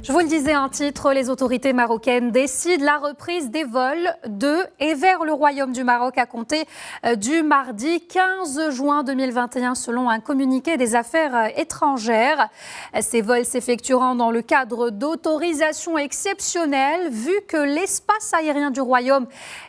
Je vous le disais, un titre, les autorités marocaines décident la reprise des vols de et vers le Royaume du Maroc à compter du mardi 15 juin 2021 selon un communiqué des affaires étrangères. Ces vols s'effectueront dans le cadre d'autorisations exceptionnelles vu que l'espace aérien du Royaume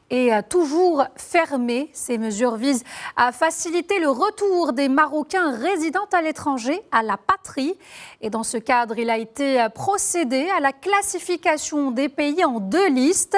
est toujours fermé. Ces mesures visent à faciliter le retour des Marocains résidant à l'étranger à la patrie. Et dans ce cadre, il a été procédé à la classification des pays en deux listes.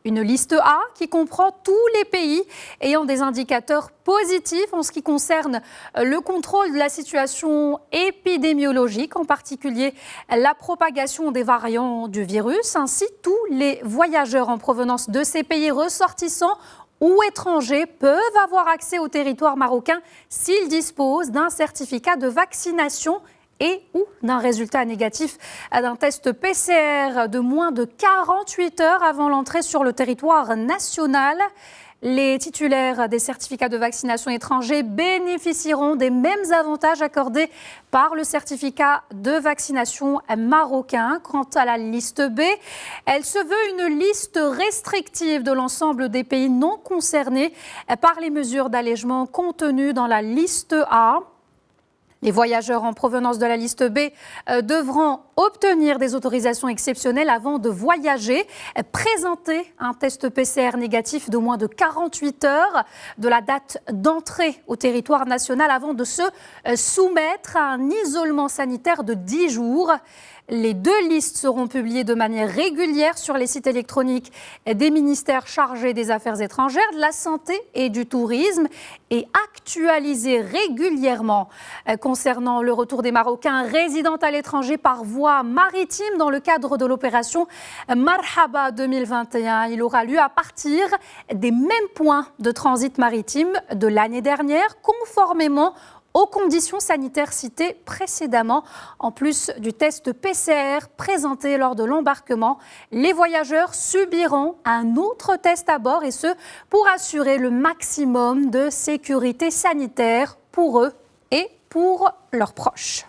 Une liste A qui comprend tous les pays ayant des indicateurs positifs en ce qui concerne le contrôle de la situation épidémiologique, en particulier la propagation des variants du virus. Ainsi, tous les voyageurs en provenance de ces pays ressortissants ou étrangers peuvent avoir accès au territoire marocain s'ils disposent d'un certificat de vaccination et ou d'un résultat négatif d'un test PCR de moins de 48 heures avant l'entrée sur le territoire national. Les titulaires des certificats de vaccination étrangers bénéficieront des mêmes avantages accordés par le certificat de vaccination marocain. Quant à la liste B, elle se veut une liste restrictive de l'ensemble des pays non concernés par les mesures d'allègement contenues dans la liste A. Les voyageurs en provenance de la liste B devront obtenir des autorisations exceptionnelles avant de voyager, présenter un test PCR négatif de moins de 48 heures de la date d'entrée au territoire national avant de se soumettre à un isolement sanitaire de 10 jours. Les deux listes seront publiées de manière régulière sur les sites électroniques des ministères chargés des Affaires étrangères, de la Santé et du Tourisme et actualisées régulièrement. Concernant le retour des Marocains résidant à l'étranger par voie maritime dans le cadre de l'opération Marhaba 2021, il aura lieu à partir des mêmes points de transit maritime de l'année dernière, conformément aux conditions sanitaires citées précédemment. En plus du test PCR présenté lors de l'embarquement, les voyageurs subiront un autre test à bord et ce pour assurer le maximum de sécurité sanitaire pour eux et pour leurs proches.